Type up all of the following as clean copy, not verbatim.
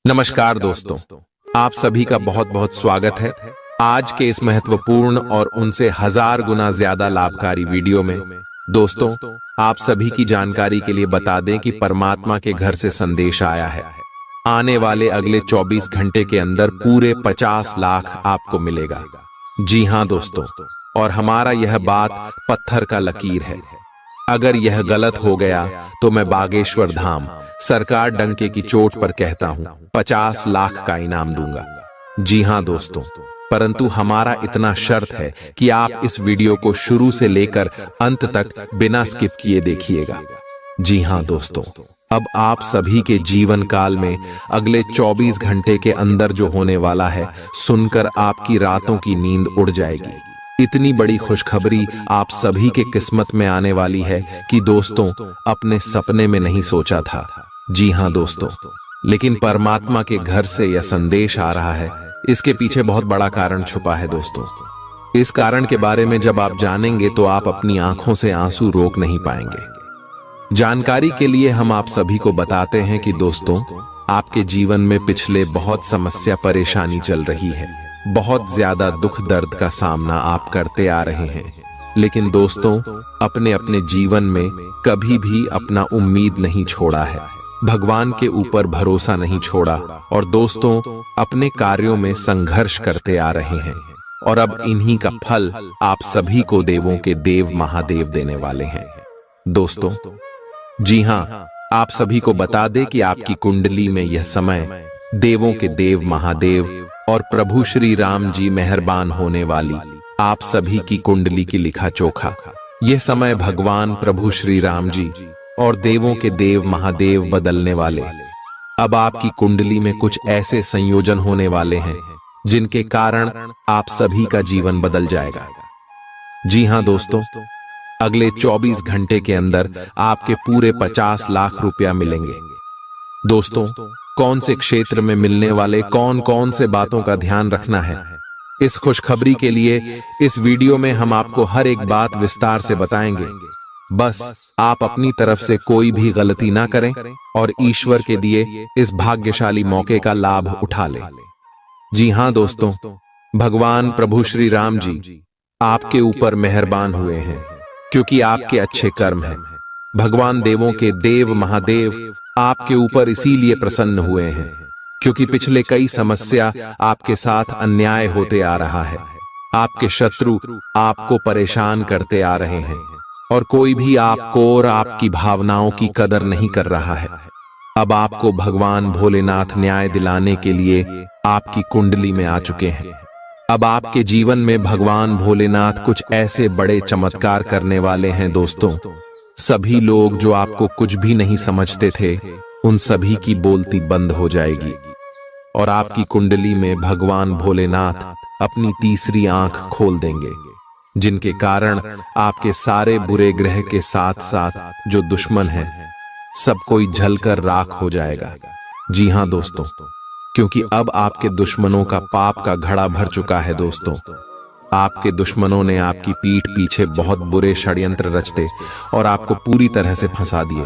नमस्कार दोस्तों, आप सभी का बहुत बहुत स्वागत है आज के इस महत्वपूर्ण और उनसे 1000 गुना ज्यादा लाभकारी वीडियो में। दोस्तों, आप सभी की जानकारी के लिए बता दें कि परमात्मा के घर से संदेश आया है। आने वाले अगले 24 घंटे के अंदर पूरे 50 लाख आपको मिलेगा। जी हां दोस्तों, और हमारा यह बात पत्थर का लकीर है। अगर यह गलत हो गया तो मैं बागेश्वर धाम सरकार डंके की चोट पर कहता हूं 50 लाख का इनाम दूंगा। जी हां दोस्तों, परंतु हमारा इतना शर्त है कि आप इस वीडियो को शुरू से लेकर अंत तक बिना स्किप किए देखिएगा। जी हां दोस्तों, अब आप सभी के जीवन काल में अगले 24 घंटे के अंदर जो होने वाला है, सुनकर आपकी रातों की नींद उड़ जाएगी। इतनी बड़ी खुशखबरी आप सभी के किस्मत में आने वाली है कि दोस्तों अपने सपने में नहीं सोचा था। जी हां दोस्तों, लेकिन परमात्मा के घर से यह संदेश आ रहा है। इसके पीछे बहुत बड़ा कारण छुपा है दोस्तों। इस कारण के बारे में जब आप जानेंगे तो आप अपनी आंखों से आंसू रोक नहीं पाएंगे। जानकारी के लिए हम आप सभी को बताते हैं कि दोस्तों, आपके जीवन में पिछले बहुत समस्या परेशानी चल रही है। बहुत ज्यादा दुख दर्द का सामना आप करते आ रहे हैं, लेकिन दोस्तों अपने अपने जीवन में कभी भी अपना उम्मीद नहीं छोड़ा है, भगवान के ऊपर भरोसा नहीं छोड़ा और दोस्तों अपने कार्यों में संघर्ष करते आ रहे हैं। और अब इन्हीं का फल आप सभी को देवों के देव महादेव देने वाले हैं दोस्तों। जी हां, आप सभी को बता दें कि आपकी कुंडली में यह समय देवों के देव महादेव और प्रभु श्री राम जी मेहरबान होने वाली आप सभी की कुंडली की लिखा चोखा। यह समय भगवान प्रभु श्री राम जी और देवों के देव महादेव बदलने वाले। अब आपकी कुंडली में कुछ ऐसे संयोजन होने वाले हैं जिनके कारण आप सभी का जीवन बदल जाएगा। जी हां दोस्तों, अगले 24 घंटे के अंदर आपके पूरे 50 लाख रुपया मिलेंगे। दोस्तों, कौन से क्षेत्र में मिलने वाले कौन कौन से बातों का ध्यान रखना है, इस खुशखबरी के लिए इस वीडियो में हम आपको हर एक बात विस्तार से बताएंगे। बस आप अपनी तरफ से कोई भी गलती ना करें और ईश्वर के दिए इस भाग्यशाली मौके का लाभ उठा लें। जी हां दोस्तों, भगवान प्रभु श्री राम जी आपके ऊपर मेहरबान हुए हैं क्योंकि आपके अच्छे कर्म हैं। भगवान देवों के देव महादेव आपके ऊपर इसीलिए प्रसन्न हुए हैं क्योंकि पिछले कई समस्या आपके साथ अन्याय होते आ रहा है। आपके शत्रु आपको परेशान करते आ रहे हैं और कोई भी आपको और आपकी भावनाओं की कदर नहीं कर रहा है। अब आपको भगवान भोलेनाथ न्याय दिलाने के लिए आपकी कुंडली में आ चुके हैं। अब आपके जीवन में भगवान भोलेनाथ कुछ ऐसे बड़े चमत्कार करने वाले हैं दोस्तों। सभी लोग जो आपको कुछ भी नहीं समझते थे, उन सभी की बोलती बंद हो जाएगी और आपकी कुंडली में भगवान भोलेनाथ अपनी तीसरी आंख खोल देंगे, जिनके कारण आपके सारे बुरे ग्रह के साथ साथ जो दुश्मन हैं, सब कोई जलकर राख हो जाएगा। जी हां दोस्तों, क्योंकि अब आपके दुश्मनों का पाप का घड़ा भर चुका है दोस्तों। आपके दुश्मनों ने आपकी पीठ पीछे बहुत बुरे षड्यंत्र रचते और आपको पूरी तरह से फंसा दिए।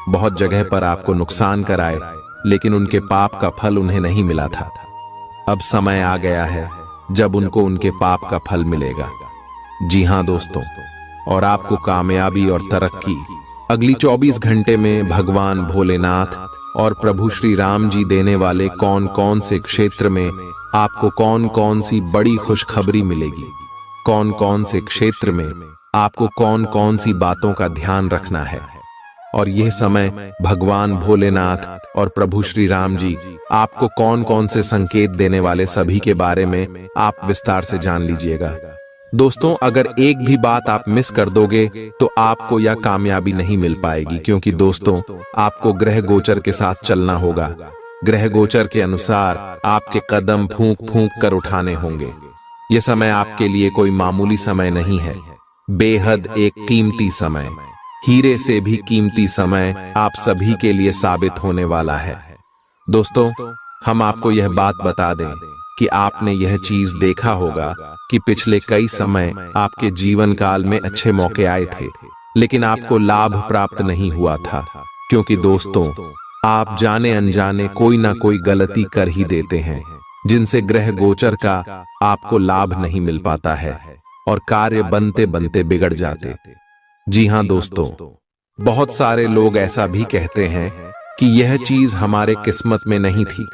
बहुत जगह पर आपको नुकसान कराए, लेकिन उनके पाप का फल उन्हें नहीं मिला था। अब समय आ गया है जब उनको उनके पाप का फल मिलेगा। जी हां दोस्तों, और आपको कामयाबी और तरक्की अगली 24 घंटे में भगवान भोलेनाथ और प्रभु श्री राम जी देने वाले कौन कौन से क्षेत्र में आपको कौन कौन सी बड़ी खुशखबरी मिलेगी, कौन कौन से क्षेत्र में आपको कौन कौन सी बातों का ध्यान रखना है। और यह समय भगवान भोलेनाथ और प्रभु श्री राम जी आपको कौन कौन से संकेत देने वाले सभी के बारे में आप विस्तार से जान लीजिएगा। दोस्तों, अगर एक भी बात आप मिस कर दोगे तो आपको यह कामयाबी नहीं मिल पाएगी, क्योंकि दोस्तों आपको ग्रह गोचर के साथ चलना होगा। ग्रह गोचर के अनुसार आपके कदम फूंक फूंक कर उठाने होंगे। यह समय आपके लिए कोई मामूली समय नहीं है, बेहद एक कीमती समय, हीरे से भी कीमती समय आप सभी के लिए साबित होने वाला है। दोस्तों, हम आपको यह बात बता दें कि आपने यह चीज देखा होगा कि पिछले कई समय आपके जीवन काल में अच्छे मौके आए थे, लेकिन आपको लाभ प्राप्त नहीं हुआ था, क्योंकि दोस्तों आप जाने अनजाने कोई ना कोई गलती कर ही देते हैं, जिनसे ग्रह गोचर का आपको लाभ नहीं मिल पाता है और कार्य बनते बनते बिगड़ जाते। जी हां दोस्तों, बहुत सारे लोग ऐसा भी कहते हैं कि यह चीज हमारे किस्मत में नहीं थी,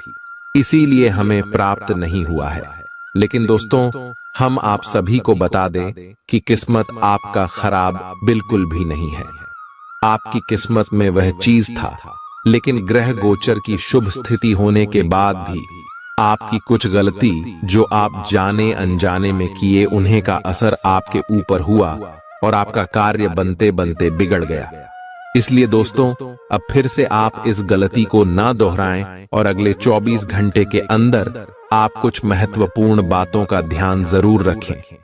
इसीलिए हमें प्राप्त नहीं हुआ है। लेकिन दोस्तों, हम आप सभी को बता दें कि किस्मत आपका खराब बिल्कुल भी नहीं है। आपकी किस्मत में वह चीज था, लेकिन ग्रह गोचर की शुभ स्थिति होने के बाद भी आपकी कुछ गलती जो आप जाने अनजाने में किए, उन्हें का असर आपके ऊपर हुआ और आपका कार्य बनते बनते बिगड़ गया। इसलिए दोस्तों, अब फिर से आप इस गलती को ना दोहराएं और अगले 24 घंटे के अंदर आप कुछ महत्वपूर्ण बातों का ध्यान जरूर रखें।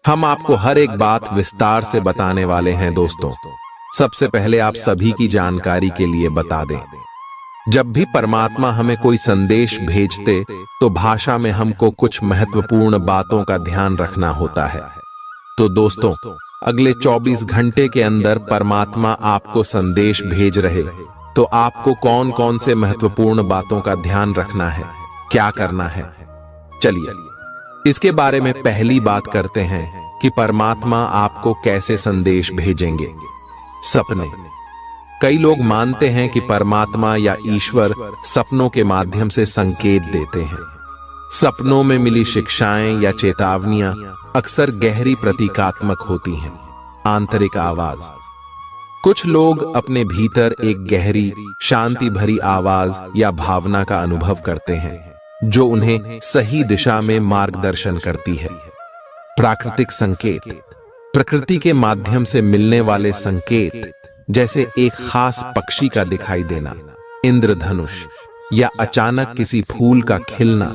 हम आपको हर एक बात विस्तार से बताने वाले हैं दोस्तों। सबसे पहले आप सभी की जानकारी के लिए बता दें, जब भी परमात्मा हमें कोई संदेश भेजते तो भाषा में हमको कुछ महत्वपूर्ण बातों का ध्यान रखना होता है। तो दोस्तों, अगले 24 घंटे के अंदर परमात्मा आपको संदेश भेज रहे, तो आपको कौन कौन से महत्वपूर्ण बातों का ध्यान रखना है, क्या करना है, चलिए इसके बारे में पहली बात करते हैं कि परमात्मा आपको कैसे संदेश भेजेंगे। सपने। कई लोग मानते हैं कि परमात्मा या ईश्वर सपनों के माध्यम से संकेत देते हैं। सपनों में मिली शिक्षाएं या चेतावनियां अक्सर गहरी प्रतीकात्मक होती हैं। आंतरिक आवाज। कुछ लोग अपने भीतर एक गहरी शांति भरी आवाज या भावना का अनुभव करते हैं, जो उन्हें सही दिशा में मार्गदर्शन करती है। प्राकृतिक संकेत। प्रकृति के माध्यम से मिलने वाले संकेत, जैसे एक खास पक्षी का दिखाई देना, इंद्रधनुष या अचानक किसी फूल का खिलना,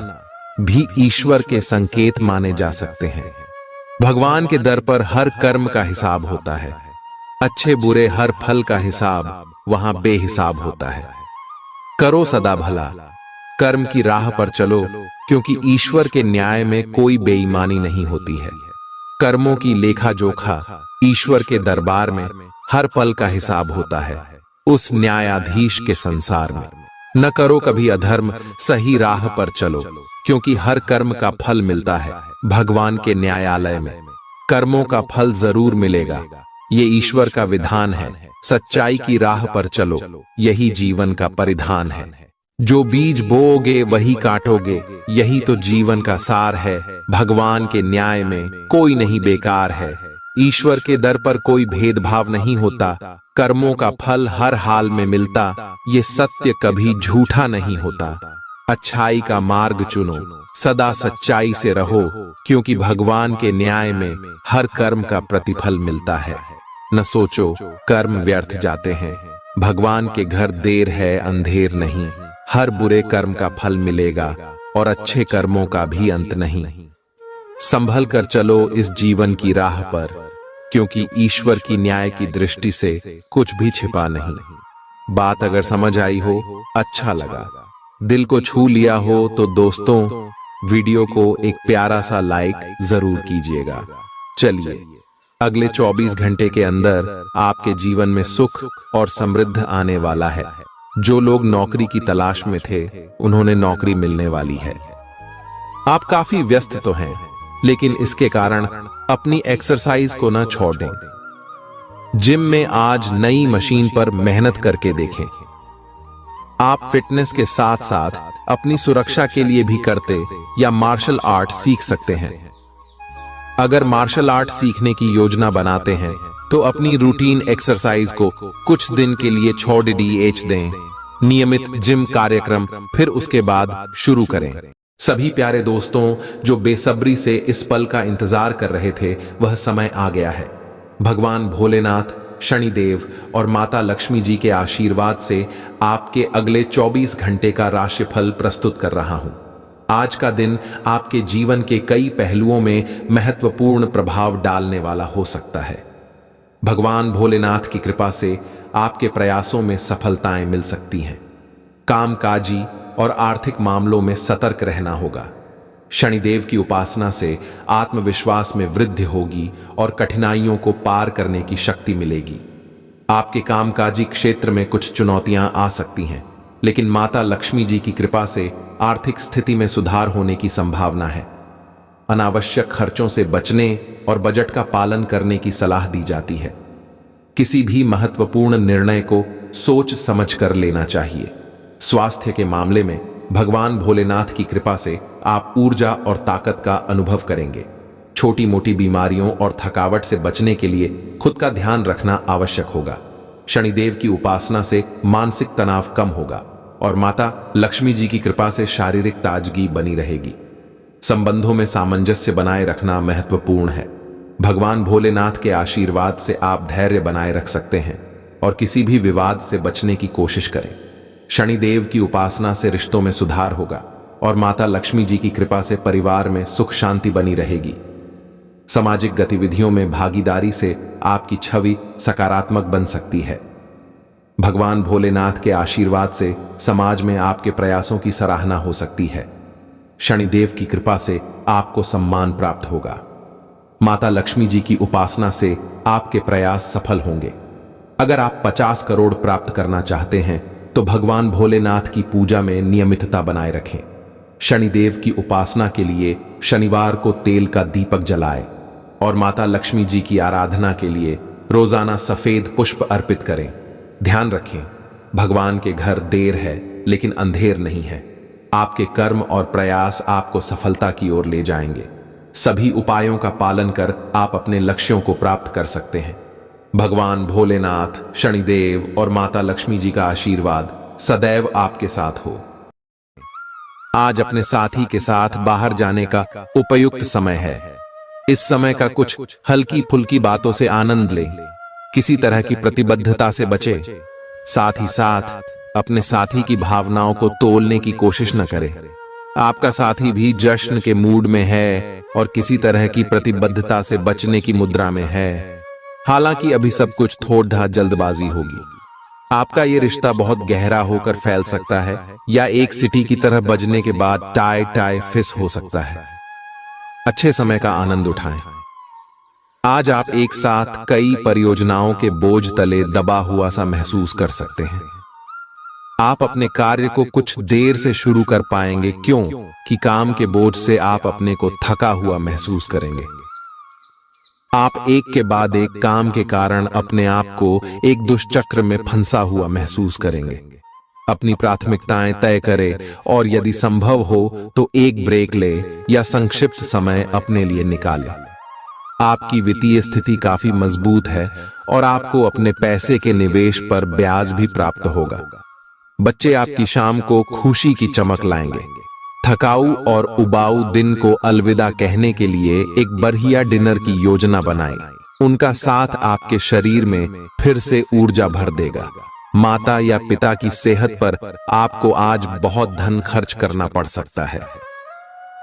भी ईश्वर के संकेत माने जा सकते हैं। भगवान के दर पर हर कर्म का हिसाब होता है। अच्छे बुरे हर फल का हिसाब वहां बेहिसाब होता है। करो सदा भला, कर्म की राह पर चलो, क्योंकि ईश्वर के न्याय में कोई बेईमानी नहीं होती है। कर्मों की लेखा जोखा ईश्वर के दरबार में हर पल का हिसाब होता है, उस न्यायाधीश के संसार में। न करो कभी अधर्म, सही राह पर चलो, क्योंकि हर कर्म का फल मिलता है भगवान के न्यायालय में। कर्मों का फल जरूर मिलेगा, ये ईश्वर का विधान है। सच्चाई की राह पर चलो, यही जीवन का परिधान है। जो बीज बोओगे वही काटोगे, यही तो जीवन का सार है। भगवान के न्याय में कोई नहीं बेकार है। ईश्वर के दर पर कोई भेदभाव नहीं होता। कर्मों का फल हर हाल में मिलता, ये सत्य कभी झूठा नहीं होता। अच्छाई का मार्ग चुनो, सदा सच्चाई से रहो, क्योंकि भगवान के न्याय में हर कर्म का प्रतिफल मिलता है। न सोचो कर्म व्यर्थ जाते हैं, भगवान के घर देर है अंधेर नहीं। हर बुरे कर्म का फल मिलेगा और अच्छे कर्मों का भी अंत नहीं। संभल कर चलो इस जीवन की राह पर, क्योंकि ईश्वर की न्याय की दृष्टि से कुछ भी छिपा नहीं। बात अगर समझ आई हो, अच्छा लगा, दिल को छू लिया हो, तो दोस्तों वीडियो को एक प्यारा सा लाइक जरूर कीजिएगा। चलिए, अगले 24 घंटे के अंदर आपके जीवन में सुख और समृद्धि आने वाला है। जो लोग नौकरी की तलाश में थे, उन्होंने नौकरी मिलने वाली है। आप काफी व्यस्त तो हैं, लेकिन इसके कारण अपनी एक्सरसाइज को ना छोड़ दें। जिम में आज नई मशीन पर मेहनत करके देखें। आप फिटनेस के साथ साथ अपनी सुरक्षा के लिए भी करते या मार्शल आर्ट सीख सकते हैं। अगर मार्शल आर्ट सीखने की योजना बनाते हैं, तो अपनी रूटीन एक्सरसाइज को कुछ दिन के लिए छोड़ दें। नियमित जिम कार्यक्रम फिर उसके बाद शुरू करें। सभी प्यारे दोस्तों जो बेसब्री से इस पल का इंतजार कर रहे थे, वह समय आ गया है। भगवान भोलेनाथ, शनिदेव और माता लक्ष्मी जी के आशीर्वाद से आपके अगले 24 घंटे का राशिफल प्रस्तुत कर रहा हूं। आज का दिन आपके जीवन के कई पहलुओं में महत्वपूर्ण प्रभाव डालने वाला हो सकता है। भगवान भोलेनाथ की कृपा से आपके प्रयासों में सफलताएं मिल सकती हैं। कामकाजी और आर्थिक मामलों में सतर्क रहना होगा। शनिदेव की उपासना से आत्मविश्वास में वृद्धि होगी और कठिनाइयों को पार करने की शक्ति मिलेगी। आपके कामकाजी क्षेत्र में कुछ चुनौतियां आ सकती हैं, लेकिन माता लक्ष्मी जी की कृपा से आर्थिक स्थिति में सुधार होने की संभावना है। अनावश्यक खर्चों से बचने और बजट का पालन करने की सलाह दी जाती है। किसी भी महत्वपूर्ण निर्णय को सोच समझ कर लेना चाहिए। स्वास्थ्य के मामले में भगवान भोलेनाथ की कृपा से आप ऊर्जा और ताकत का अनुभव करेंगे। छोटी मोटी बीमारियों और थकावट से बचने के लिए खुद का ध्यान रखना आवश्यक होगा। शनिदेव की उपासना से मानसिक तनाव कम होगा और माता लक्ष्मी जी की कृपा से शारीरिक ताजगी बनी रहेगी। संबंधों में सामंजस्य बनाए रखना महत्वपूर्ण है। भगवान भोलेनाथ के आशीर्वाद से आप धैर्य बनाए रख सकते हैं और किसी भी विवाद से बचने की कोशिश करें। शनिदेव की उपासना से रिश्तों में सुधार होगा और माता लक्ष्मी जी की कृपा से परिवार में सुख शांति बनी रहेगी। सामाजिक गतिविधियों में भागीदारी से आपकी छवि सकारात्मक बन सकती है। भगवान भोलेनाथ के आशीर्वाद से समाज में आपके प्रयासों की सराहना हो सकती है। शनिदेव की कृपा से आपको सम्मान प्राप्त होगा। माता लक्ष्मी जी की उपासना से आपके प्रयास सफल होंगे। अगर आप 50 करोड़ प्राप्त करना चाहते हैं तो भगवान भोलेनाथ की पूजा में नियमितता बनाए रखें। शनिदेव की उपासना के लिए शनिवार को तेल का दीपक जलाएं और माता लक्ष्मी जी की आराधना के लिए रोजाना सफेद पुष्प अर्पित करें। ध्यान रखें, भगवान के घर देर है लेकिन अंधेर नहीं है। आपके कर्म और प्रयास आपको सफलता की ओर ले जाएंगे। सभी उपायों का पालन कर आप अपने लक्ष्यों को प्राप्त कर सकते हैं। भगवान भोलेनाथ, शनिदेव और माता लक्ष्मी जी का आशीर्वाद सदैव आपके साथ हो। आज अपने साथी के साथ बाहर जाने का उपयुक्त समय है। इस समय का कुछ हल्की फुल्की बातों से आनंद लें। किसी तरह की प्रतिबद्धता से बचें। साथ ही साथ अपने साथी की भावनाओं को तोलने की कोशिश न करें। आपका साथी भी जश्न के मूड में है और किसी तरह की प्रतिबद्धता से बचने की मुद्रा में है। हालांकि अभी सब कुछ थोड़ा जल्दबाजी होगी। आपका ये रिश्ता बहुत गहरा होकर फैल सकता है या एक सिटी की तरह बजने के बाद टाई टाई फिस हो सकता है। अच्छे समय का आनंद उठाएं। आज आप एक साथ कई परियोजनाओं के बोझ तले दबा हुआ सा महसूस कर सकते हैं। आप अपने कार्य को कुछ देर से शुरू कर पाएंगे, क्यों कि काम के बोझ से आप अपने को थका हुआ महसूस करेंगे। आप एक के बाद एक काम के कारण अपने आप को एक दुष्चक्र में फंसा हुआ महसूस करेंगे। अपनी प्राथमिकताएं तय करें और यदि संभव हो तो एक ब्रेक ले या संक्षिप्त समय अपने लिए निकालें। आपकी वित्तीय स्थिति काफी मजबूत है और आपको अपने पैसे के निवेश पर ब्याज भी प्राप्त होगा। बच्चे आपकी शाम को खुशी की चमक लाएंगे। थकाऊ और उबाऊ दिन को अलविदा कहने के लिए एक बढ़िया डिनर की योजना बनाएं। उनका साथ आपके शरीर में फिर से ऊर्जा भर देगा। माता या पिता की सेहत पर आपको आज बहुत धन खर्च करना पड़ सकता है।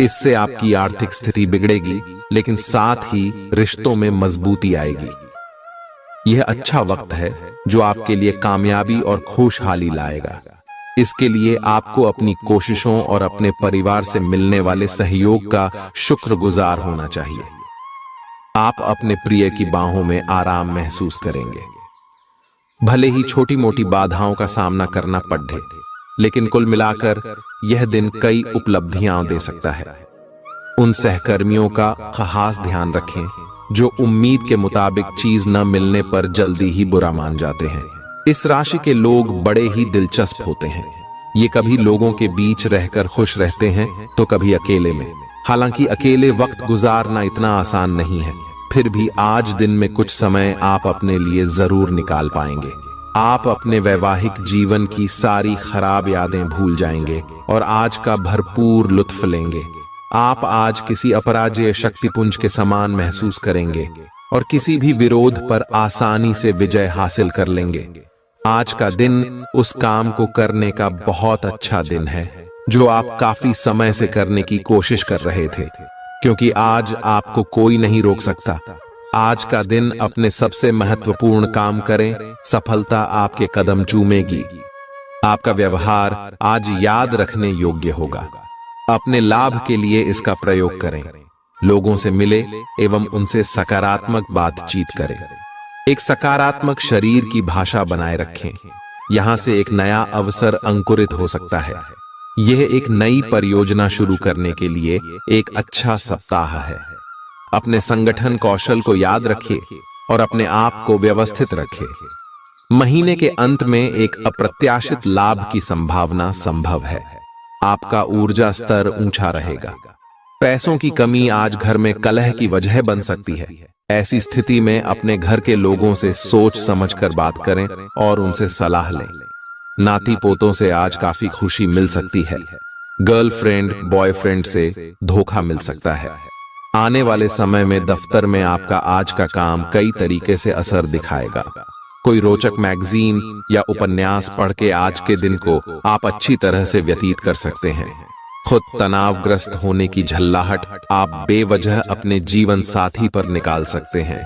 इससे आपकी आर्थिक स्थिति बिगड़ेगी, लेकिन साथ ही रिश्तों में मजबूती आएगी। यह अच्छा वक्त है जो आपके लिए कामयाबी और खुशहाली लाएगा। इसके लिए आपको अपनी कोशिशों और अपने परिवार से मिलने वाले सहयोग का शुक्रगुजार होना चाहिए। आप अपने प्रिय की बाहों में आराम महसूस करेंगे। भले ही छोटी मोटी बाधाओं का सामना करना पड़े, लेकिन कुल मिलाकर यह दिन कई उपलब्धियां दे सकता है। उन सहकर्मियों का खास ध्यान रखें जो उम्मीद के मुताबिक चीज न मिलने पर जल्दी ही बुरा मान जाते हैं। इस राशि के लोग बड़े ही दिलचस्प होते हैं। ये कभी लोगों के बीच रहकर खुश रहते हैं तो कभी अकेले में। हालांकि अकेले वक्त गुजारना इतना आसान नहीं है, फिर भी आज दिन में कुछ समय आप अपने लिए जरूर निकाल पाएंगे। आप अपने वैवाहिक जीवन की सारी खराब यादें भूल जाएंगे और आज का भरपूर लुत्फ लेंगे। आप आज किसी अपराजेय शक्तिपुंज के समान महसूस करेंगे और किसी भी विरोध पर आसानी से विजय हासिल कर लेंगे। आज का दिन उस काम को करने का बहुत अच्छा दिन है जो आप काफी समय से करने की कोशिश कर रहे थे, क्योंकि आज आपको कोई नहीं रोक सकता। आज का दिन अपने सबसे महत्वपूर्ण काम करें, सफलता आपके कदम चूमेगी। आपका व्यवहार आज याद रखने योग्य होगा। अपने लाभ के लिए इसका प्रयोग करें। लोगों से मिले एवं उनसे सकारात्मक बातचीत करें। एक सकारात्मक शरीर की भाषा बनाए रखें। यहाँ से एक नया अवसर अंकुरित हो सकता है। यह एक नई परियोजना शुरू करने के लिए एक अच्छा सप्ताह है। अपने संगठन कौशल को याद रखिए और अपने आप को व्यवस्थित रखिए। महीने के अंत में एक अप्रत्याशित लाभ की संभावना संभव है। आपका ऊर्जा स्तर ऊंचा रहेगा। पैसों की कमी आज घर में कलह की वजह बन सकती है। ऐसी स्थिति में अपने घर के लोगों से सोच समझकर बात करें और उनसे सलाह लें। नाती पोतों से आज काफी खुशी मिल सकती है। गर्लफ्रेंड बॉयफ्रेंड से धोखा मिल सकता है। आने वाले समय में दफ्तर में आपका आज का काम कई तरीके से असर दिखाएगा। कोई रोचक मैगजीन या उपन्यास पढ़ के आज के दिन को आप अच्छी तरह से व्यतीत कर सकते हैं। खुद तनावग्रस्त होने की झल्लाहट आप बेवजह अपने जीवन साथी पर निकाल सकते हैं।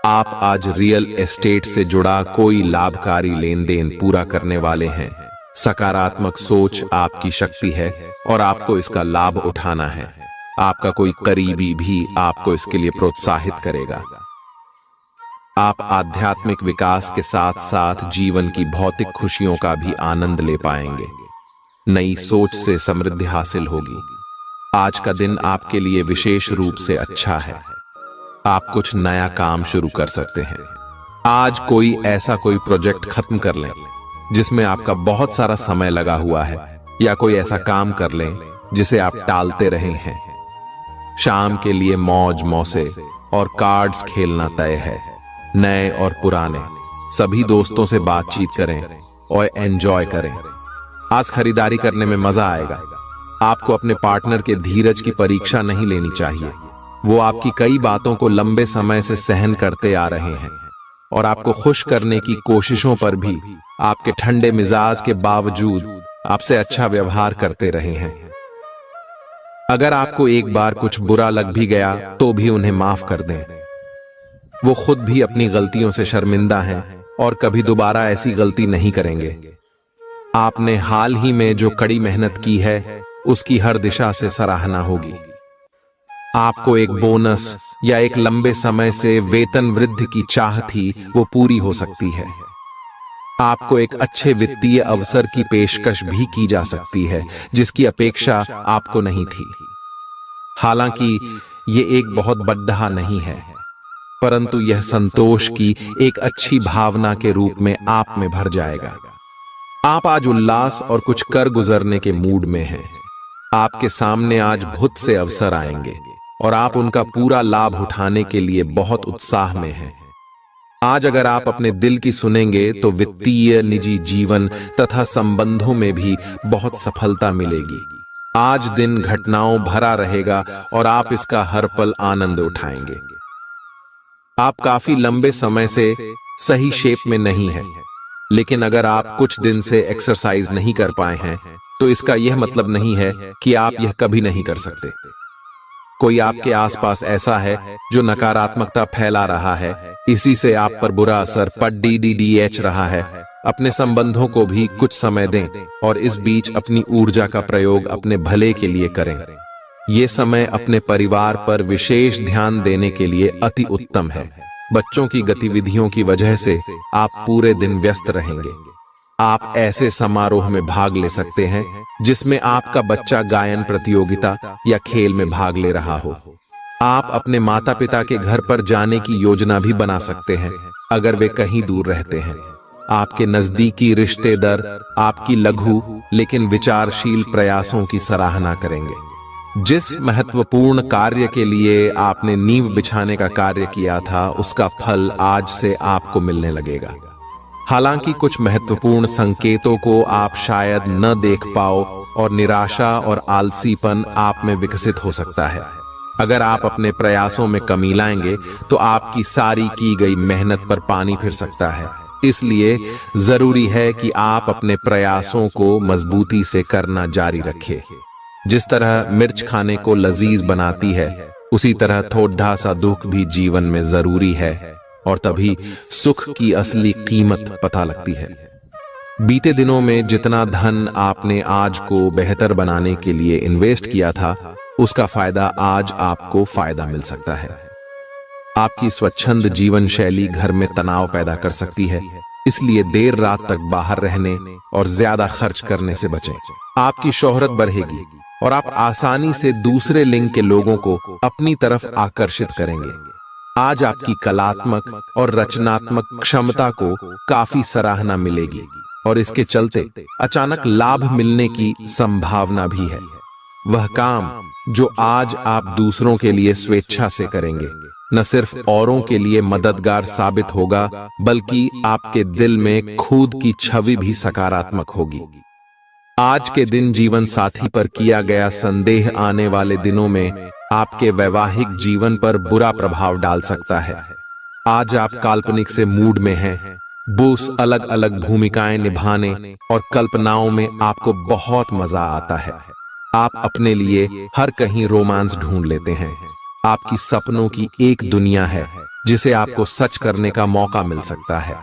आप आज रियल एस्टेट से जुड़ा कोई लाभकारी लेन देन पूरा करने वाले हैं। सकारात्मक सोच आपकी शक्ति है और आपको इसका लाभ उठाना है। आपका कोई करीबी भी आपको इसके लिए प्रोत्साहित करेगा। आप आध्यात्मिक विकास के साथ साथ जीवन की भौतिक खुशियों का भी आनंद ले पाएंगे। नई सोच से समृद्धि हासिल होगी। आज का दिन आपके लिए विशेष रूप से अच्छा है। आप कुछ नया काम शुरू कर सकते हैं। आज कोई प्रोजेक्ट खत्म कर लें जिसमें आपका बहुत सारा समय लगा हुआ है, या कोई ऐसा काम कर लें जिसे आप टालते रहे हैं। शाम के लिए मौज मौसे और कार्ड्स खेलना तय है। नए और पुराने सभी दोस्तों से बातचीत करें और एंजॉय करें। आज खरीदारी करने में मजा आएगा। आपको अपने पार्टनर के धीरज की परीक्षा नहीं लेनी चाहिए। वो आपकी कई बातों को लंबे समय से सहन करते आ रहे हैं और आपको खुश करने की कोशिशों पर भी आपके ठंडे मिजाज के बावजूद आपसे अच्छा व्यवहार करते रहे हैं। अगर आपको एक बार कुछ बुरा लग भी गया तो भी उन्हें माफ कर दें। वो खुद भी अपनी गलतियों से शर्मिंदा हैं और कभी दोबारा ऐसी गलती नहीं करेंगे। आपने हाल ही में जो कड़ी मेहनत की है उसकी हर दिशा से सराहना होगी। आपको एक बोनस या एक लंबे समय से वेतन वृद्धि की चाह थी, वो पूरी हो सकती है। आपको एक अच्छे वित्तीय अवसर की पेशकश भी की जा सकती है जिसकी अपेक्षा आपको नहीं थी। हालांकि ये एक बहुत बड़ा नहीं है, परंतु यह संतोष की एक अच्छी भावना के रूप में आप में भर जाएगा। आप आज उल्लास और कुछ कर गुजरने के मूड में हैं। आपके सामने आज बहुत से अवसर आएंगे और आप उनका पूरा लाभ उठाने के लिए बहुत उत्साह में हैं। आज अगर आप अपने दिल की सुनेंगे तो वित्तीय, निजी जीवन तथा संबंधों में भी बहुत सफलता मिलेगी। आज दिन घटनाओं भरा रहेगा और आप इसका हर पल आनंद उठाएंगे। आप काफी लंबे समय से सही शेप में नहीं हैं, लेकिन अगर आप कुछ दिन से एक्सरसाइज नहीं कर पाए हैं तो इसका यह मतलब नहीं है कि आप यह कभी नहीं कर सकते। कोई आपके आसपास ऐसा है जो नकारात्मकता फैला रहा है, इसी से आप पर बुरा असर पड़ रहा है। अपने संबंधों को भी कुछ समय दें और इस बीच अपनी ऊर्जा का प्रयोग अपने भले के लिए करें। ये समय अपने परिवार पर विशेष ध्यान देने के लिए अति उत्तम है। बच्चों की गतिविधियों की वजह से आप पूरे दिन व्यस्त रहेंगे। आप ऐसे समारोह में भाग ले सकते हैं जिसमें आपका बच्चा गायन प्रतियोगिता या खेल में भाग ले रहा हो। आप अपने माता पिता के घर पर जाने की योजना भी बना सकते हैं अगर वे कहीं दूर रहते हैं। आपके नजदीकी रिश्तेदार आपकी लघु लेकिन विचारशील प्रयासों की सराहना करेंगे। जिस महत्वपूर्ण कार्य के लिए आपने नींव बिछाने का कार्य किया था उसका फल आज से आपको मिलने लगेगा। हालांकि कुछ महत्वपूर्ण संकेतों को आप शायद न देख पाओ और निराशा और आलसीपन आप में विकसित हो सकता है। अगर आप अपने प्रयासों में कमी लाएंगे तो आपकी सारी की गई मेहनत पर पानी फिर सकता है। इसलिए जरूरी है कि आप अपने प्रयासों को मजबूती से करना जारी रखें। जिस तरह मिर्च खाने को लजीज बनाती है, उसी तरह थोड़ा सा दुख भी जीवन में जरूरी है और तभी सुख की असली कीमत पता लगती है। बीते दिनों में जितना धन आपने आज को बेहतर बनाने के लिए इन्वेस्ट किया था, उसका फायदा आज आपको फायदा मिल सकता है। आपकी स्वच्छंद जीवन शैली घर में तनाव पैदा कर सकती है, इसलिए देर रात तक बाहर रहने और ज्यादा खर्च करने से बचें। आपकी शोहरत बढ़ेगी और आप आसानी से दूसरे लिंग के लोगों को अपनी तरफ आकर्षित करेंगे। आज आपकी कलात्मक और रचनात्मक क्षमता को काफी सराहना मिलेगी और इसके चलते अचानक लाभ मिलने की संभावना भी है। वह काम जो आज आप दूसरों के लिए स्वेच्छा से करेंगे न सिर्फ औरों के लिए मददगार साबित होगा, बल्कि आपके दिल में खुद की छवि भी सकारात्मक होगी। आज के दिन जीवन साथी पर किया गया संदेह आने वाले दिनों में आपके वैवाहिक जीवन पर बुरा प्रभाव डाल सकता है। आज आप काल्पनिक से मूड में हैं, बोस अलग अलग भूमिकाएं निभाने और कल्पनाओं में आपको बहुत मजा आता है। आप अपने लिए हर कहीं रोमांस ढूंढ लेते हैं। आपकी सपनों की एक दुनिया है जिसे आपको सच करने का मौका मिल सकता है।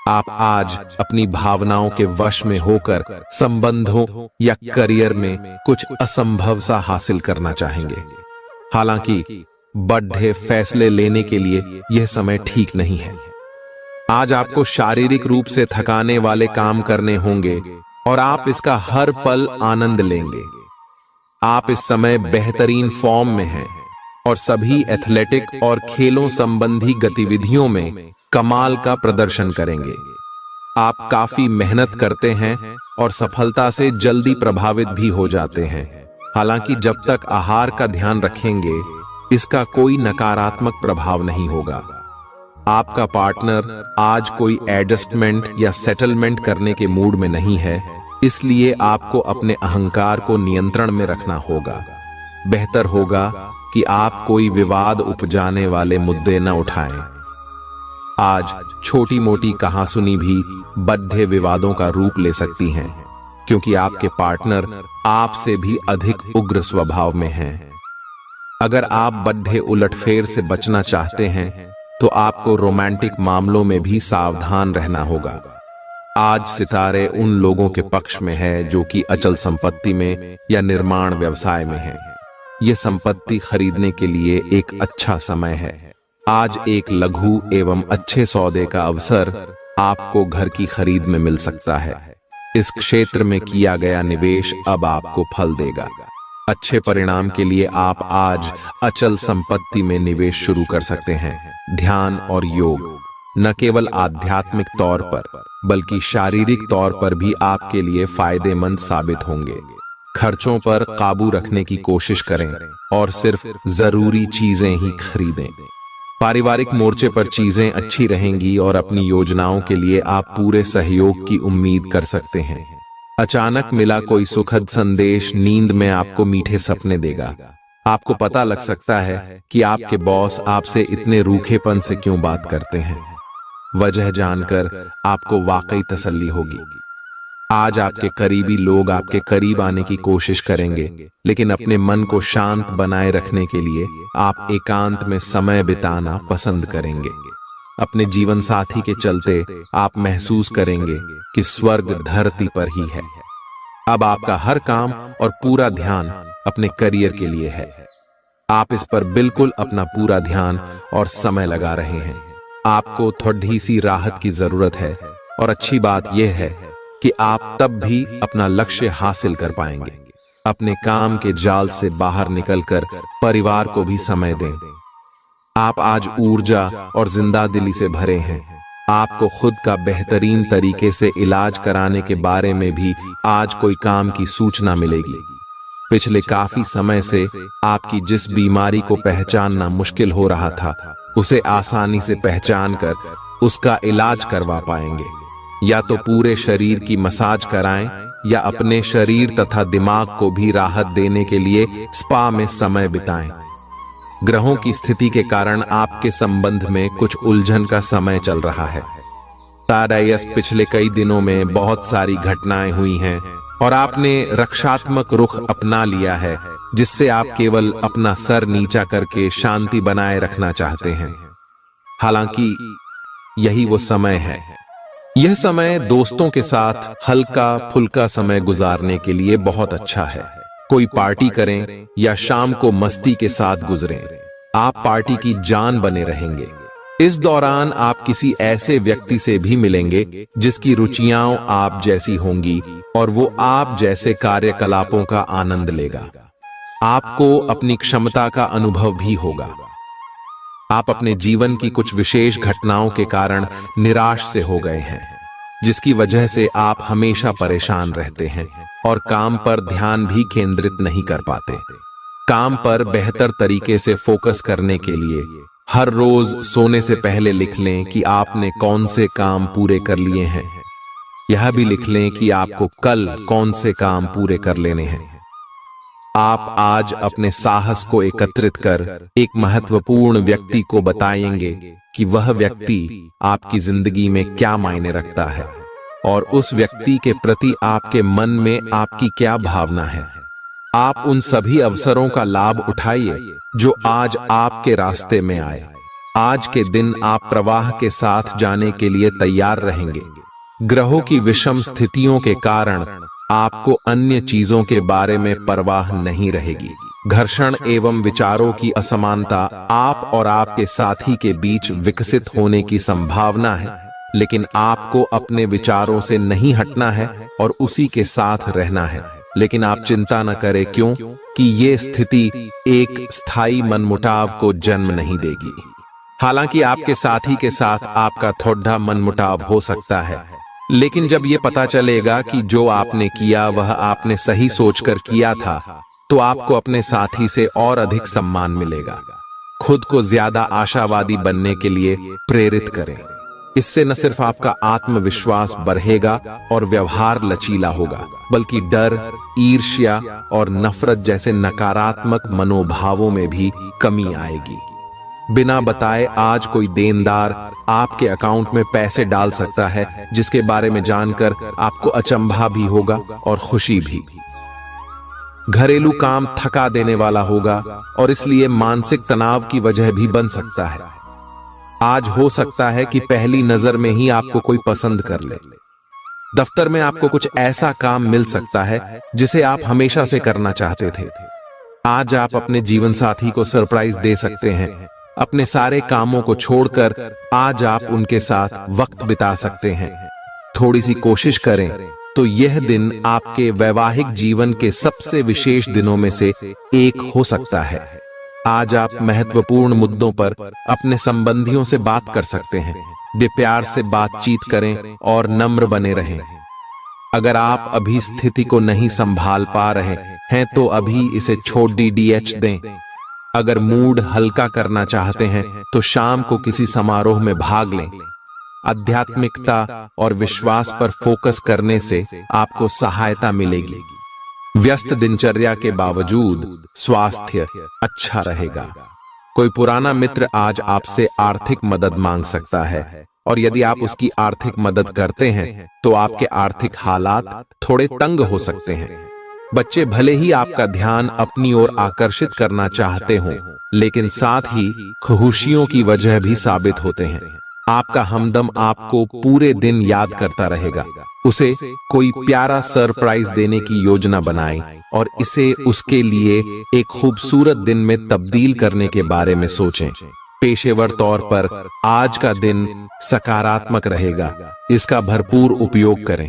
आप आज अपनी भावनाओं के वश में होकर संबंधों या करियर में कुछ असंभव सा हासिल करना चाहेंगे। हालांकि बड़े फैसले लेने के लिए यह समय ठीक नहीं है। आज आपको शारीरिक रूप से थकाने वाले काम करने होंगे और आप इसका हर पल आनंद लेंगे। आप इस समय बेहतरीन फॉर्म में हैं और सभी एथलेटिक और खेलों संबंधी गतिविधियों में कमाल का प्रदर्शन करेंगे। आप काफी मेहनत करते हैं और सफलता से जल्दी प्रभावित भी हो जाते हैं। हालांकि जब तक आहार का ध्यान रखेंगे, इसका कोई नकारात्मक प्रभाव नहीं होगा। आपका पार्टनर आज कोई एडजस्टमेंट या सेटलमेंट करने के मूड में नहीं है, इसलिए आपको अपने अहंकार को नियंत्रण में रखना होगा। बेहतर होगा कि आप कोई विवाद उपजाने वाले मुद्दे न उठाएं। आज छोटी मोटी कहासुनी भी बड़े विवादों का रूप ले सकती हैं, क्योंकि आपके पार्टनर आपसे भी अधिक उग्र स्वभाव में हैं। अगर आप बड़े उलटफेर से बचना चाहते हैं, तो आपको रोमांटिक मामलों में भी सावधान रहना होगा। आज सितारे उन लोगों के पक्ष में है जो कि अचल संपत्ति में या निर्माण व्यवसाय में हैं। यह संपत्ति खरीदने के लिए एक अच्छा समय है। आज एक लघु एवं अच्छे सौदे का अवसर आपको घर की खरीद में मिल सकता है। इस क्षेत्र में किया गया निवेश अब आपको फल देगा। अच्छे परिणाम के लिए आप आज अचल संपत्ति में निवेश शुरू कर सकते हैं। ध्यान और योग न केवल आध्यात्मिक तौर पर बल्कि शारीरिक तौर पर भी आपके लिए फायदेमंद साबित होंगे। खर्चों पर काबू रखने की कोशिश करें और सिर्फ जरूरी चीजें ही खरीदें। पारिवारिक मोर्चे पर चीजें अच्छी रहेंगी और अपनी योजनाओं के लिए आप पूरे सहयोग की उम्मीद कर सकते हैं। अचानक मिला कोई सुखद संदेश नींद में आपको मीठे सपने देगा। आपको पता लग सकता है कि आपके बॉस आपसे इतने रूखेपन से क्यों बात करते हैं। वजह जानकर आपको वाकई तसल्ली होगी। आज आपके करीबी लोग आपके करीब आने की कोशिश करेंगे, लेकिन अपने मन को शांत बनाए रखने के लिए आप एकांत में समय बिताना पसंद करेंगे। अपने जीवन साथी के चलते आप महसूस करेंगे कि स्वर्ग धरती पर ही है। अब आपका हर काम और पूरा ध्यान अपने करियर के लिए है। आप इस पर बिल्कुल अपना पूरा ध्यान और समय लगा रहे हैं। आपको थोड़ी सी राहत की जरूरत है और अच्छी बात यह है कि आप तब भी अपना लक्ष्य हासिल कर पाएंगे। अपने काम के जाल से बाहर निकलकर परिवार को भी समय दें। आप आज ऊर्जा और जिंदादिली से भरे हैं। आपको खुद का बेहतरीन तरीके से इलाज कराने के बारे में भी आज कोई काम की सूचना मिलेगी। पिछले काफी समय से आपकी जिस बीमारी को पहचानना मुश्किल हो रहा था, उसे आसानी से पहचान कर उसका इलाज करवा पाएंगे। या तो पूरे शरीर की मसाज कराएं या अपने शरीर तथा दिमाग को भी राहत देने के लिए स्पा में समय बिताएं। ग्रहों की स्थिति के कारण आपके संबंध में कुछ उलझन का समय चल रहा है। तारायस पिछले कई दिनों में बहुत सारी घटनाएं हुई हैं और आपने रक्षात्मक रुख अपना लिया है, जिससे आप केवल अपना सर नीचा करके शांति बनाए रखना चाहते हैं। हालांकि यही वो समय है। यह समय दोस्तों के साथ हल्का फुल्का समय गुजारने के लिए बहुत अच्छा है। कोई पार्टी करें या शाम को मस्ती के साथ गुजरें। आप पार्टी की जान बने रहेंगे। इस दौरान आप किसी ऐसे व्यक्ति से भी मिलेंगे जिसकी रुचियां आप जैसी होंगी और वो आप जैसे कार्यकलापों का आनंद लेगा। आपको अपनी क्षमता का अनुभव भी होगा। आप अपने जीवन की कुछ विशेष घटनाओं के कारण निराश से हो गए हैं, जिसकी वजह से आप हमेशा परेशान रहते हैं और काम पर ध्यान भी केंद्रित नहीं कर पाते। काम पर बेहतर तरीके से फोकस करने के लिए हर रोज सोने से पहले लिख लें कि आपने कौन से काम पूरे कर लिए हैं। यह भी लिख लें कि आपको कल कौन से काम पूरे कर लेने हैं। आप आज अपने साहस को एकत्रित कर एक महत्वपूर्ण व्यक्ति को बताएंगे कि वह व्यक्ति आपकी जिंदगी में क्या मायने रखता है और उस व्यक्ति के प्रति आपके मन में आपकी क्या भावना है। आप उन सभी अवसरों का लाभ उठाइए जो आज आपके रास्ते में आए। आज के दिन आप प्रवाह के साथ जाने के लिए तैयार रहेंगे। ग्रहों की विषम स्थितियों के कारण आपको अन्य चीजों के बारे में परवाह नहीं रहेगी। घर्षण एवं विचारों की असमानता आप और आपके साथी के बीच विकसित होने की संभावना है, लेकिन आपको अपने विचारों से नहीं हटना है और उसी के साथ रहना है। लेकिन आप चिंता न करें, क्यों कि ये स्थिति एक स्थायी मनमुटाव को जन्म नहीं देगी। हालांकि आपके साथी के साथ आपका थोड़ा मनमुटाव हो सकता है, लेकिन जब ये पता चलेगा कि जो आपने किया वह आपने सही सोचकर किया था, तो आपको अपने साथी से और अधिक सम्मान मिलेगा। खुद को ज्यादा आशावादी बनने के लिए प्रेरित करें। इससे न सिर्फ आपका आत्मविश्वास बढ़ेगा और व्यवहार लचीला होगा, बल्कि डर, ईर्ष्या और नफरत जैसे नकारात्मक मनोभावों में भी कमी आएगी। बिना बताए आज कोई देनदार आपके अकाउंट में पैसे डाल सकता है, जिसके बारे में जानकर आपको अचंभा भी होगा और खुशी भी। घरेलू काम थका देने वाला होगा और इसलिए मानसिक तनाव की वजह भी बन सकता है। आज हो सकता है कि पहली नजर में ही आपको कोई पसंद कर ले। दफ्तर में आपको कुछ ऐसा काम मिल सकता है जिसे आप हमेशा से करना चाहते थे। आज आप अपने जीवन साथी को सरप्राइज दे सकते हैं। अपने सारे कामों को छोड़कर आज आप उनके साथ वक्त बिता सकते हैं। थोड़ी सी कोशिश करें तो यह दिन आपके वैवाहिक जीवन के सबसे विशेष दिनों में से एक हो सकता है। आज आप महत्वपूर्ण मुद्दों पर अपने संबंधियों से बात कर सकते हैं। वे प्यार से बातचीत करें और नम्र बने रहें। अगर आप अभी स्थिति को नहीं संभाल पा रहे हैं तो अभी इसे छोड़ DDH दें। अगर मूड हल्का करना चाहते हैं तो शाम को किसी समारोह में भाग लें। आध्यात्मिकता और विश्वास पर फोकस करने से आपको सहायता मिलेगी। व्यस्त दिनचर्या के बावजूद स्वास्थ्य अच्छा रहेगा। कोई पुराना मित्र आज आपसे आर्थिक मदद मांग सकता है और यदि आप उसकी आर्थिक मदद करते हैं तो आपके आर्थिक हालात थोड़े तंग हो सकते हैं। बच्चे भले ही आपका ध्यान अपनी ओर आकर्षित करना चाहते हों, लेकिन साथ ही खुशियों की वजह भी साबित होते हैं। आपका हमदम आपको पूरे दिन याद करता रहेगा। उसे कोई प्यारा सरप्राइज देने की योजना बनाएं और इसे उसके लिए एक खूबसूरत दिन में तब्दील करने के बारे में सोचें। पेशेवर तौर पर आज का दिन सकारात्मक रहेगा। इसका भरपूर उपयोग करें।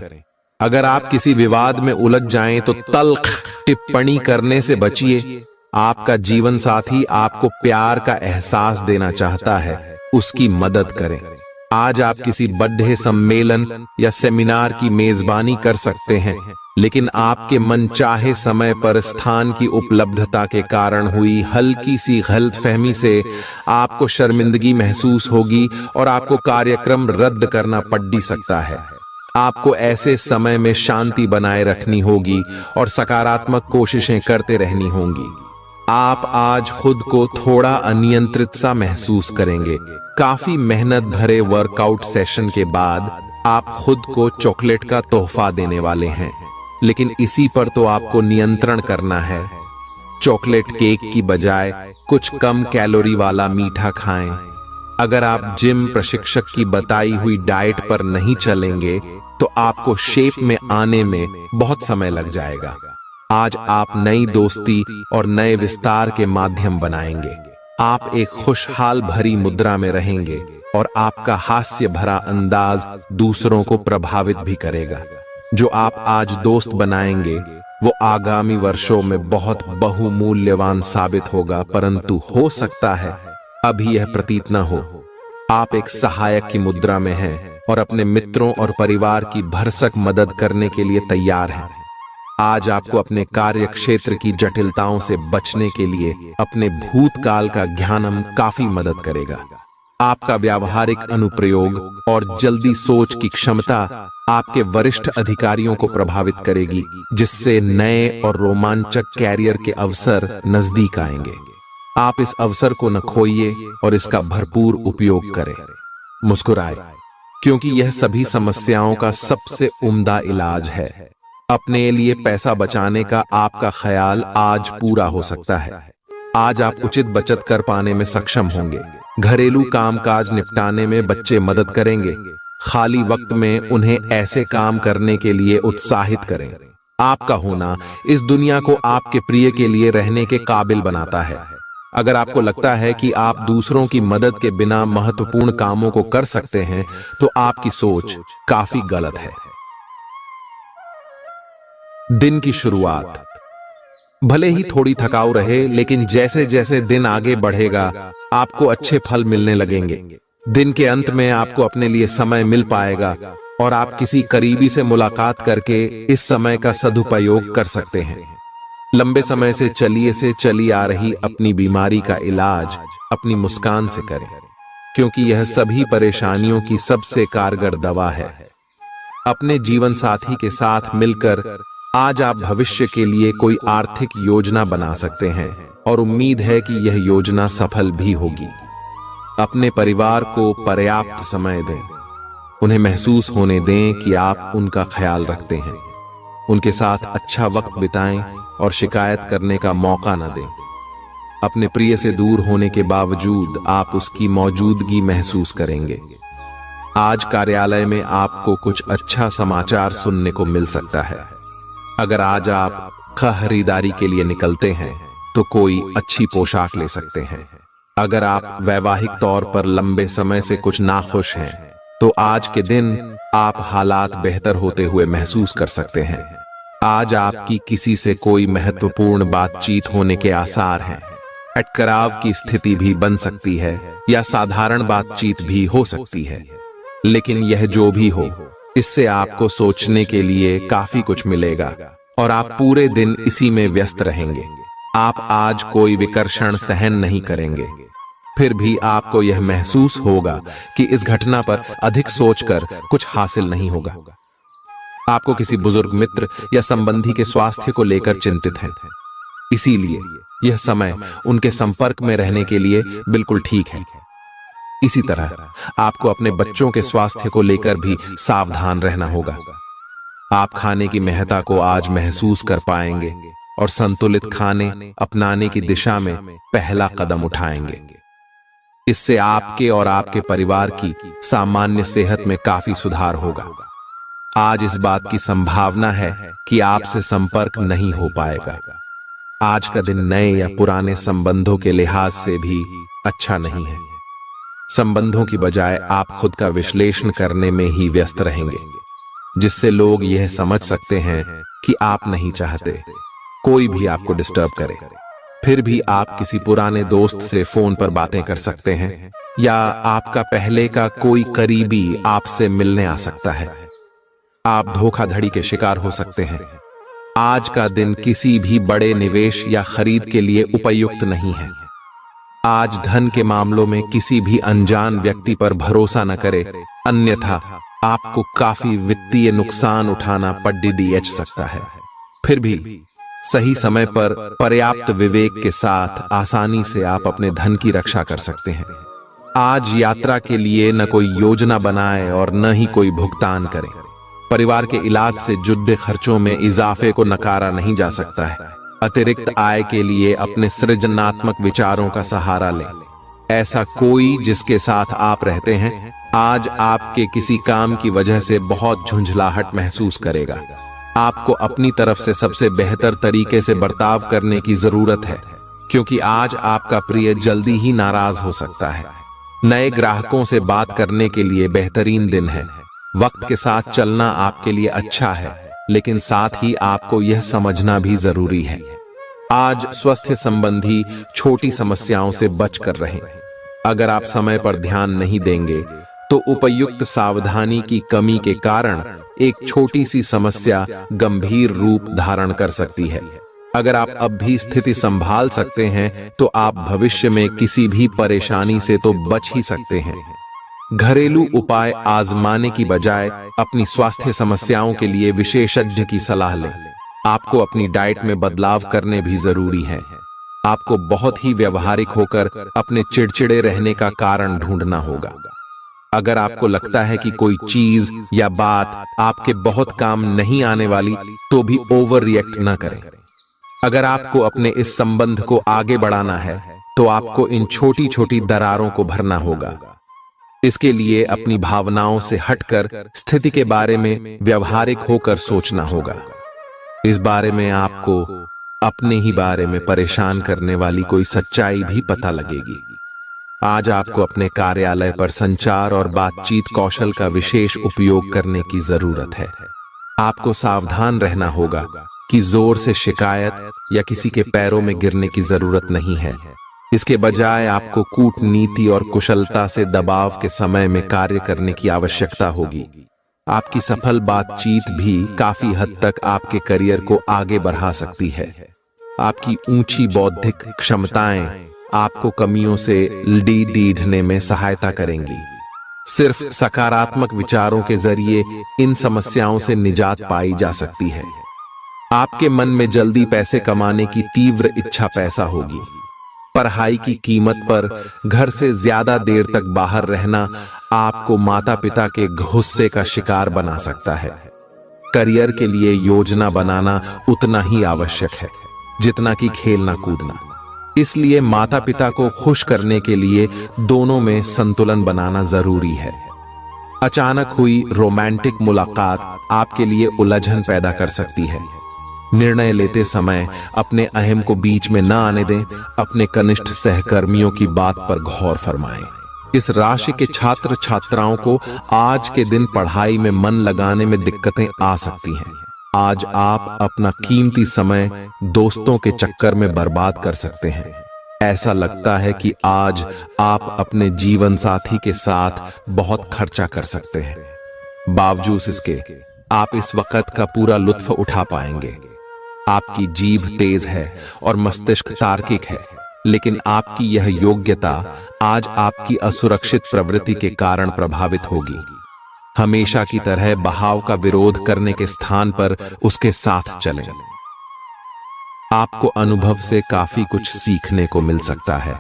अगर आप किसी विवाद में उलझ जाएं तो तल्ख टिप्पणी करने से बचिए। आपका जीवन साथी आपको प्यार का एहसास देना चाहता है, उसकी मदद करें। आज आप किसी बर्थडे सम्मेलन या सेमिनार की मेजबानी कर सकते हैं, लेकिन आपके मनचाहे समय पर स्थान की उपलब्धता के कारण हुई हल्की सी गलतफहमी से आपको शर्मिंदगी महसूस होगी और आपको कार्यक्रम रद्द करना पड़ भी सकता है। आपको ऐसे समय में शांति बनाए रखनी होगी और सकारात्मक कोशिशें करते रहनी होंगी। आप आज खुद को थोड़ा अनियंत्रित सा महसूस करेंगे। काफी मेहनत भरे वर्कआउट सेशन के बाद आप खुद को चॉकलेट का तोहफा देने वाले हैं, लेकिन इसी पर तो आपको नियंत्रण करना है। चॉकलेट केक की बजाय कुछ कम कैलोरी वाला मीठा खाएं। अगर आप जिम प्रशिक्षक की बताई हुई डाइट पर नहीं चलेंगे तो आपको शेप में आने में बहुत समय लग जाएगा। आज आप नई दोस्ती और नए विस्तार के माध्यम बनाएंगे। आप एक खुशहाल भरी मुद्रा में रहेंगे और आपका हास्य भरा अंदाज दूसरों को प्रभावित भी करेगा। जो आप आज दोस्त बनाएंगे वो आगामी वर्षों में बहुत बहुमूल्यवान साबित होगा, परंतु हो सकता है अभी यह प्रतीत न हो। आप एक सहायक की मुद्रा में हैं और अपने मित्रों और परिवार की भरसक मदद करने के लिए तैयार हैं। आज आपको अपने कार्य क्षेत्र की जटिलताओं से बचने के लिए अपने भूतकाल का ज्ञानम काफी मदद करेगा। आपका व्यावहारिक अनुप्रयोग और जल्दी सोच की क्षमता आपके वरिष्ठ अधिकारियों को प्रभावित करेगी, जिससे नए और रोमांचक कैरियर के अवसर नजदीक आएंगे। आप इस अवसर को न खोइए और इसका भरपूर उपयोग करें। मुस्कुराएं, क्योंकि यह सभी समस्याओं का सबसे उम्दा इलाज है। अपने लिए पैसा बचाने का आपका ख्याल आज पूरा हो सकता है। आज आप उचित बचत कर पाने में सक्षम होंगे। घरेलू कामकाज निपटाने में बच्चे मदद करेंगे। खाली वक्त में उन्हें ऐसे काम करने के लिए उत्साहित करें। आपका होना इस दुनिया को आपके प्रिय के लिए रहने के काबिल बनाता है। अगर आपको लगता है कि आप दूसरों की मदद के बिना महत्वपूर्ण कामों को कर सकते हैं, तो आपकी सोच काफी गलत है। दिन की शुरुआत भले ही थोड़ी थकाऊ रहे, लेकिन जैसे जैसे दिन आगे बढ़ेगा आपको अच्छे फल मिलने लगेंगे। दिन के अंत में आपको अपने लिए समय मिल पाएगा और आप किसी करीबी से मुलाकात करके इस समय का सदुपयोग कर सकते हैं। लंबे समय से चली आ रही अपनी बीमारी का इलाज अपनी मुस्कान से करें, क्योंकि यह सभी परेशानियों की सबसे कारगर दवा है। अपने जीवन साथी के साथ मिलकर आज आप भविष्य के लिए कोई आर्थिक योजना बना सकते हैं और उम्मीद है कि यह योजना सफल भी होगी। अपने परिवार को पर्याप्त समय दें। उन्हें महसूस होने दें कि आप उनका ख्याल रखते हैं। उनके साथ अच्छा वक्त बिताएं और शिकायत करने का मौका न दें। अपने प्रिय से दूर होने के बावजूद आप उसकी मौजूदगी महसूस करेंगे। आज कार्यालय में आपको कुछ अच्छा समाचार सुनने को मिल सकता है। अगर आज आप खरीदारी के लिए निकलते हैं तो कोई अच्छी पोशाक ले सकते हैं। अगर आप वैवाहिक तौर पर लंबे समय से कुछ नाखुश हैं, तो आज के दिन आप हालात बेहतर होते हुए महसूस कर सकते हैं। आज आपकी किसी से कोई महत्वपूर्ण बातचीत होने के आसार हैं। अटकराव की स्थिति भी बन सकती है या साधारण बातचीत भी हो सकती है, लेकिन यह जो भी हो, इससे आपको सोचने के लिए काफी कुछ मिलेगा और आप पूरे दिन इसी में व्यस्त रहेंगे। आप आज कोई विकर्षण सहन नहीं करेंगे। फिर भी आपको यह महसूस होगा कि इस घटना पर अधिक सोचकर कुछ हासिल नहीं होगा। आपको किसी बुजुर्ग मित्र या संबंधी के स्वास्थ्य को लेकर चिंतित हैं। इसीलिए यह समय उनके संपर्क में रहने के लिए बिल्कुल ठीक है। इसी तरह आपको अपने बच्चों के स्वास्थ्य को लेकर भी सावधान रहना होगा। आप खाने की महत्ता को आज महसूस कर पाएंगे और संतुलित खाने अपनाने की दिशा में पहला कदम उठाएंगे। इससे आपके और आपके परिवार की सामान्य सेहत में काफी सुधार होगा। आज इस बात की संभावना है कि आपसे संपर्क नहीं हो पाएगा। आज का दिन नए या पुराने संबंधों के लिहाज से भी अच्छा नहीं है। संबंधों की बजाय आप खुद का विश्लेषण करने में ही व्यस्त रहेंगे, जिससे लोग यह समझ सकते हैं कि आप नहीं चाहते कोई भी आपको डिस्टर्ब करे। फिर भी आप किसी पुराने दोस्त से फोन पर बातें कर सकते हैं या आपका पहले का कोई करीबी आपसे मिलने आ सकता है। आप धोखाधड़ी के शिकार हो सकते हैं। आज का दिन किसी भी बड़े निवेश या खरीद के लिए उपयुक्त नहीं है। आज धन के मामलों में किसी भी अनजान व्यक्ति पर भरोसा न करें, अन्यथा आपको काफी वित्तीय नुकसान उठाना पड़ सकता है। फिर भी सही समय पर पर्याप्त विवेक के साथ आसानी से आप अपने धन की रक्षा कर सकते हैं। आज यात्रा के लिए न कोई योजना बनाएं और न ही कोई भुगतान करें। परिवार के इलाज से जुड़े खर्चों में इजाफे को नकारा नहीं जा सकता है। अतिरिक्त आय के लिए अपने सृजनात्मक विचारों का सहारा लें। ऐसा कोई जिसके साथ आप रहते हैं आज आपके किसी काम की वजह से बहुत झुंझलाहट महसूस करेगा। आपको अपनी तरफ से सबसे बेहतर तरीके से बर्ताव करने की जरूरत है, क्योंकि आज आपका प्रिय जल्दी ही नाराज हो सकता है। नए ग्राहकों से बात करने के लिए बेहतरीन दिन है। वक्त के साथ चलना आपके लिए अच्छा है, लेकिन साथ ही आपको यह समझना भी जरूरी है। आज स्वास्थ्य संबंधी छोटी समस्याओं से बचकर रहें। अगर आप समय पर ध्यान नहीं देंगे तो उपयुक्त सावधानी की कमी के कारण एक छोटी सी समस्या गंभीर रूप धारण कर सकती है। अगर आप अब भी स्थिति संभाल सकते हैं तो आप भविष्य में किसी भी परेशानी से तो बच ही सकते हैं। घरेलू उपाय आजमाने की बजाय अपनी स्वास्थ्य समस्याओं के लिए विशेषज्ञ की सलाह लें। आपको अपनी डाइट में बदलाव करने भी जरूरी है। आपको बहुत ही व्यवहारिक होकर अपने चिड़चिड़े रहने का कारण ढूंढना होगा। अगर आपको लगता है कि कोई चीज या बात आपके बहुत काम नहीं आने वाली, तो भी ओवर रिएक्ट न करें। अगर आपको अपने इस संबंध को आगे बढ़ाना है तो आपको इन छोटी छोटी दरारों को भरना होगा। इसके लिए अपनी भावनाओं से हटकर स्थिति के बारे में व्यवहारिक होकर सोचना होगा। इस बारे में आपको अपने ही बारे में परेशान करने वाली कोई सच्चाई भी पता लगेगी। आज आपको अपने कार्यालय पर संचार और बातचीत कौशल का विशेष उपयोग करने की जरूरत है। आपको सावधान रहना होगा कि जोर से शिकायत या किसी के पैरों में गिरने की जरूरत नहीं है। इसके बजाय आपको कूटनीति और कुशलता से दबाव के समय में कार्य करने की आवश्यकता होगी। आपकी सफल बातचीत भी काफी हद तक आपके करियर को आगे बढ़ा सकती है। आपकी ऊंची बौद्धिक क्षमताएं आपको कमियों से ढीढ़ने में सहायता करेंगी। सिर्फ सकारात्मक विचारों के जरिए इन समस्याओं से निजात पाई जा सकती है। आपके मन में जल्दी पैसे कमाने की तीव्र इच्छा पैदा होगी। पढ़ाई की कीमत पर घर से ज्यादा देर तक बाहर रहना आपको माता पिता के गुस्से का शिकार बना सकता है। करियर के लिए योजना बनाना उतना ही आवश्यक है जितना कि खेलना कूदना। इसलिए माता पिता को खुश करने के लिए दोनों में संतुलन बनाना जरूरी है। अचानक हुई रोमांटिक मुलाकात आपके लिए उलझन पैदा कर सकती है। निर्णय लेते समय अपने अहम को बीच में न आने दें। अपने कनिष्ठ सहकर्मियों की बात पर गौर फरमाएं। इस राशि के छात्र छात्राओं को आज के दिन पढ़ाई में मन लगाने में दिक्कतें आ सकती हैं। आज आप अपना कीमती समय दोस्तों के चक्कर में बर्बाद कर सकते हैं। ऐसा लगता है कि आज आप अपने जीवन साथी के साथ बहुत खर्चा कर सकते हैं। बावजूद इसके आप इस वक्त का पूरा लुत्फ उठा पाएंगे। आपकी जीभ तेज है और मस्तिष्क तार्किक है, लेकिन आपकी यह योग्यता आज आपकी असुरक्षित प्रवृत्ति के कारण प्रभावित होगी। हमेशा की तरह बहाव का विरोध करने के स्थान पर उसके साथ चलें। आपको अनुभव से काफी कुछ सीखने को मिल सकता है।